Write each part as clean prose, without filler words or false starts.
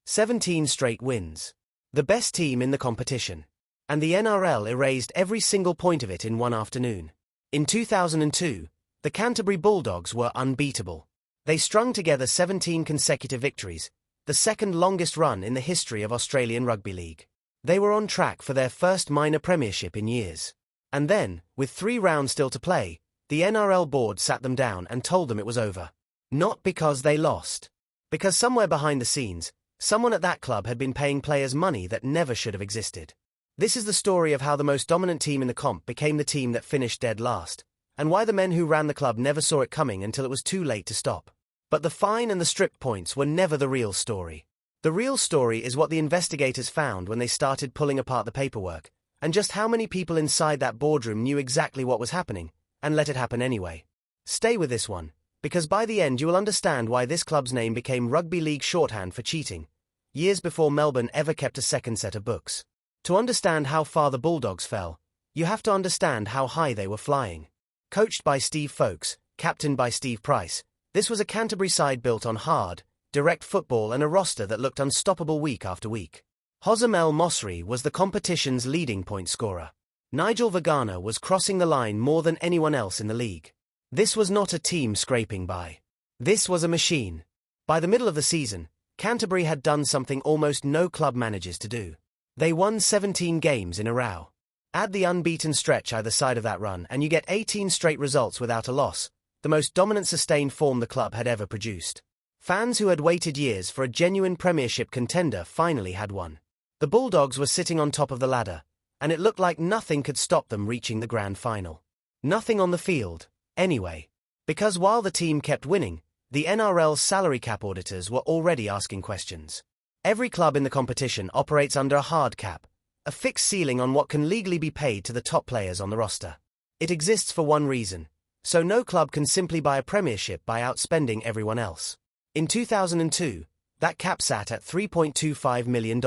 17 straight wins. The best team in the competition. And the NRL erased every single point of it in one afternoon. In 2002, the Canterbury Bulldogs were unbeatable. They strung together 17 consecutive victories, the second longest run in the history of Australian Rugby League. They were on track for their first minor premiership in years. And then, with 3 rounds still to play, the NRL board sat them down and told them it was over. Not because they lost. Because somewhere behind the scenes, someone at that club had been paying players money that never should have existed. This is the story of how the most dominant team in the comp became the team that finished dead last, and why the men who ran the club never saw it coming until it was too late to stop. But the fine and the stripped points were never the real story. The real story is what the investigators found when they started pulling apart the paperwork, and just how many people inside that boardroom knew exactly what was happening, and let it happen anyway. Stay with this one, because by the end you will understand why this club's name became Rugby League shorthand for cheating, years before Melbourne ever kept a second set of books. To understand how far the Bulldogs fell, you have to understand how high they were flying. Coached by Steve Folkes, captained by Steve Price, this was a Canterbury side built on hard, direct football and a roster that looked unstoppable week after week. Hosam El Mosri was the competition's leading point scorer. Nigel Vagana was crossing the line more than anyone else in the league. This was not a team scraping by. This was a machine. By the middle of the season, Canterbury had done something almost no club manages to do. They won 17 games in a row. Add the unbeaten stretch either side of that run and you get 18 straight results without a loss, the most dominant sustained form the club had ever produced. Fans who had waited years for a genuine premiership contender finally had one. The Bulldogs were sitting on top of the ladder, and it looked like nothing could stop them reaching the grand final. Nothing on the field, anyway. Because while the team kept winning, the NRL's salary cap auditors were already asking questions. Every club in the competition operates under a hard cap, a fixed ceiling on what can legally be paid to the top players on the roster. It exists for one reason, so no club can simply buy a premiership by outspending everyone else. In 2002, that cap sat at $3.25 million.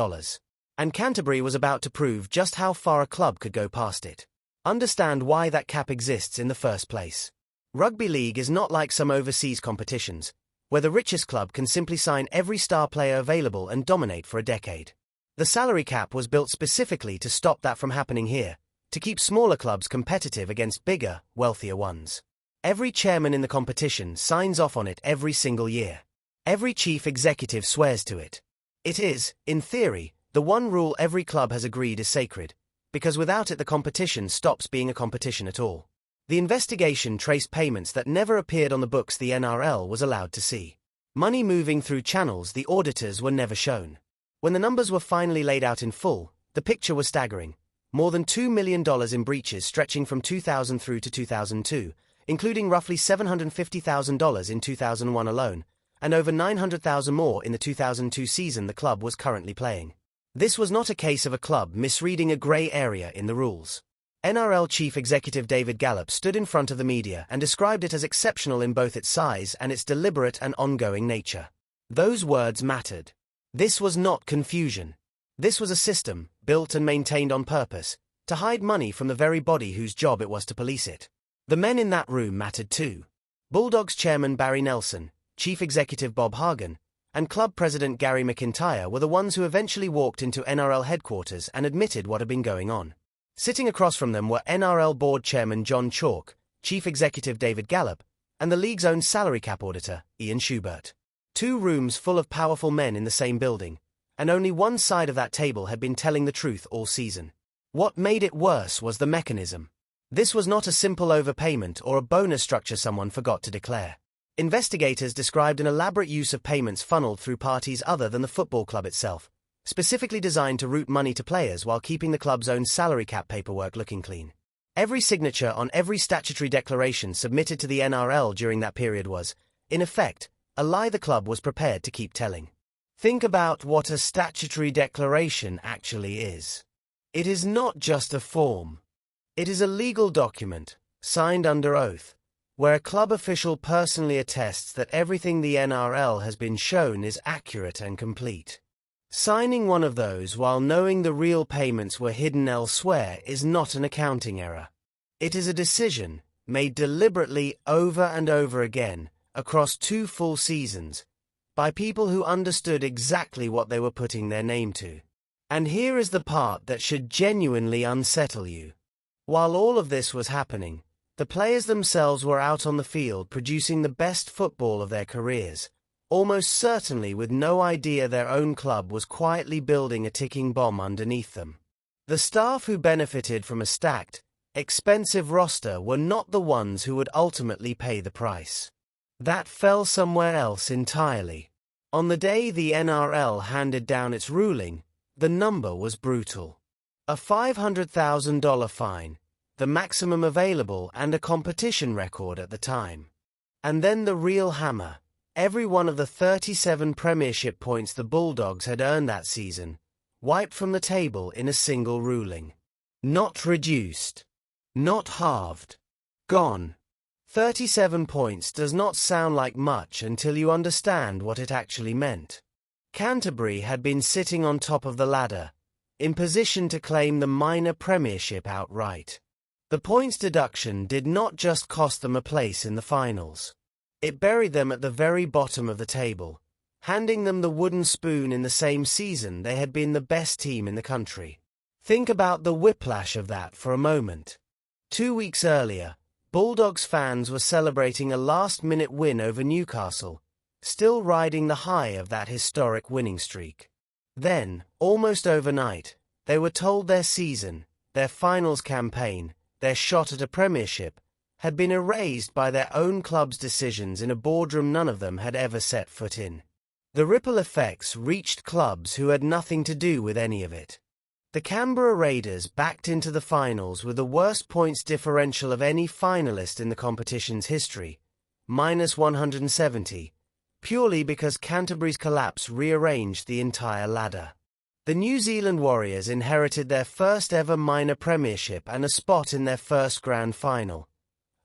And Canterbury was about to prove just how far a club could go past it. Understand why that cap exists in the first place. Rugby league is not like some overseas competitions, where the richest club can simply sign every star player available and dominate for a decade. The salary cap was built specifically to stop that from happening here, to keep smaller clubs competitive against bigger, wealthier ones. Every chairman in the competition signs off on it every single year. Every chief executive swears to it. It is, in theory, the one rule every club has agreed is sacred, because without it the competition stops being a competition at all. The investigation traced payments that never appeared on the books the NRL was allowed to see. Money moving through channels the auditors were never shown. When the numbers were finally laid out in full, the picture was staggering. More than $2 million in breaches stretching from 2000 through to 2002, including roughly $750,000 in 2001 alone, and over $900,000 more in the 2002 season the club was currently playing. This was not a case of a club misreading a grey area in the rules. NRL Chief Executive David Gallop stood in front of the media and described it as exceptional in both its size and its deliberate and ongoing nature. Those words mattered. This was not confusion. This was a system, built and maintained on purpose, to hide money from the very body whose job it was to police it. The men in that room mattered too. Bulldogs chairman Barry Nelson, Chief Executive Bob Hagen, and club president Gary McIntyre were the ones who eventually walked into NRL headquarters and admitted what had been going on. Sitting across from them were NRL board chairman John Chalk, Chief Executive David Gallop, and the league's own salary cap auditor, Ian Schubert. 2 rooms full of powerful men in the same building, and only one side of that table had been telling the truth all season. What made it worse was the mechanism. This was not a simple overpayment or a bonus structure someone forgot to declare. Investigators described an elaborate use of payments funneled through parties other than the football club itself, specifically designed to route money to players while keeping the club's own salary cap paperwork looking clean. Every signature on every statutory declaration submitted to the NRL during that period was, in effect, a lie the club was prepared to keep telling. Think about what a statutory declaration actually is. It is not just a form. It is a legal document, signed under oath, where a club official personally attests that everything the NRL has been shown is accurate and complete. Signing one of those while knowing the real payments were hidden elsewhere is not an accounting error. It is a decision, made deliberately over and over again, across 2 full seasons, by people who understood exactly what they were putting their name to. And here is the part that should genuinely unsettle you. While all of this was happening, the players themselves were out on the field producing the best football of their careers, almost certainly with no idea their own club was quietly building a ticking bomb underneath them. The staff who benefited from a stacked, expensive roster were not the ones who would ultimately pay the price. That fell somewhere else entirely. On the day the NRL handed down its ruling, the number was brutal. A $500,000 fine, the maximum available and a competition record at the time. And then the real hammer, every one of the 37 premiership points the Bulldogs had earned that season, wiped from the table in a single ruling. Not reduced. Not halved. Gone. 37 points does not sound like much until you understand what it actually meant. Canterbury had been sitting on top of the ladder, in position to claim the minor premiership outright. The points deduction did not just cost them a place in the finals. It buried them at the very bottom of the table, handing them the wooden spoon in the same season they had been the best team in the country. Think about the whiplash of that for a moment. 2 weeks earlier, Bulldogs fans were celebrating a last-minute win over Newcastle, still riding the high of that historic winning streak. Then, almost overnight, they were told their season, their finals campaign, their shot at a premiership, had been erased by their own club's decisions in a boardroom none of them had ever set foot in. The ripple effects reached clubs who had nothing to do with any of it. The Canberra Raiders backed into the finals with the worst points differential of any finalist in the competition's history, -170, purely because Canterbury's collapse rearranged the entire ladder. The New Zealand Warriors inherited their first ever minor premiership and a spot in their first grand final,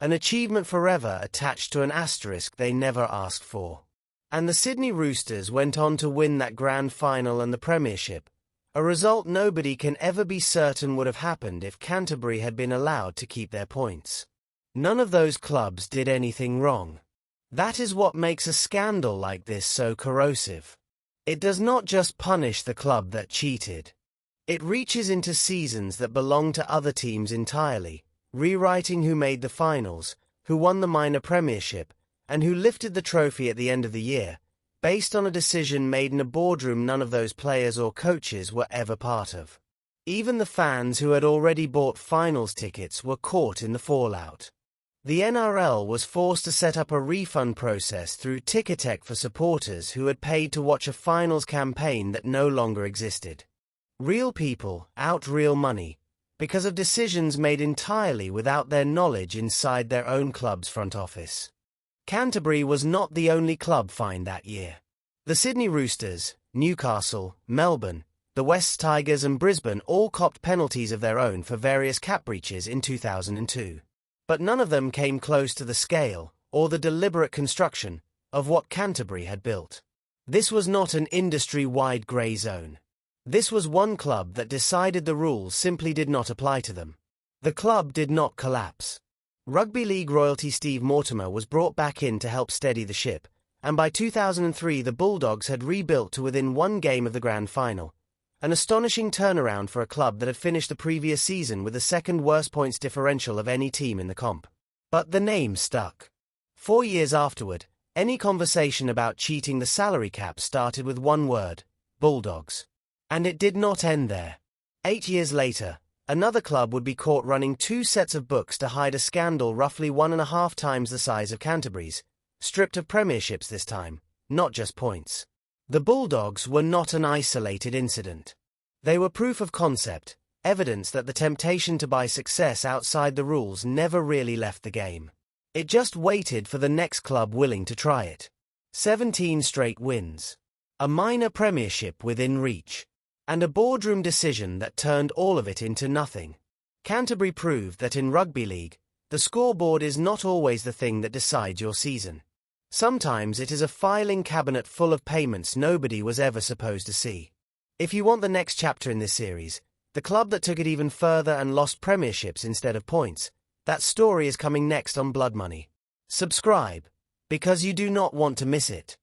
an achievement forever attached to an asterisk they never asked for. And the Sydney Roosters went on to win that grand final and the premiership, a result nobody can ever be certain would have happened if Canterbury had been allowed to keep their points. None of those clubs did anything wrong. That is what makes a scandal like this so corrosive. It does not just punish the club that cheated. It reaches into seasons that belong to other teams entirely, rewriting who made the finals, who won the minor premiership, and who lifted the trophy at the end of the year, based on a decision made in a boardroom none of those players or coaches were ever part of. Even the fans who had already bought finals tickets were caught in the fallout. The NRL was forced to set up a refund process through Ticketek for supporters who had paid to watch a finals campaign that no longer existed. Real people out real money, because of decisions made entirely without their knowledge inside their own club's front office. Canterbury was not the only club fined that year. The Sydney Roosters, Newcastle, Melbourne, the West Tigers and Brisbane all copped penalties of their own for various cap breaches in 2002. But none of them came close to the scale, or the deliberate construction, of what Canterbury had built. This was not an industry-wide grey zone. This was one club that decided the rules simply did not apply to them. The club did not collapse. Rugby League royalty Steve Mortimer was brought back in to help steady the ship, and by 2003 the Bulldogs had rebuilt to within one game of the grand final, an astonishing turnaround for a club that had finished the previous season with the second worst points differential of any team in the comp. But the name stuck. 4 years afterward, any conversation about cheating the salary cap started with one word: Bulldogs. And it did not end there. 8 years later, another club would be caught running 2 sets of books to hide a scandal roughly 1.5 times the size of Canterbury's, stripped of premierships this time, not just points. The Bulldogs were not an isolated incident. They were proof of concept, evidence that the temptation to buy success outside the rules never really left the game. It just waited for the next club willing to try it. 17 straight wins. A minor premiership within reach. And a boardroom decision that turned all of it into nothing. Canterbury proved that in rugby league, the scoreboard is not always the thing that decides your season. Sometimes it is a filing cabinet full of payments nobody was ever supposed to see. If you want the next chapter in this series, the club that took it even further and lost premierships instead of points, that story is coming next on Blood Money. Subscribe, because you do not want to miss it.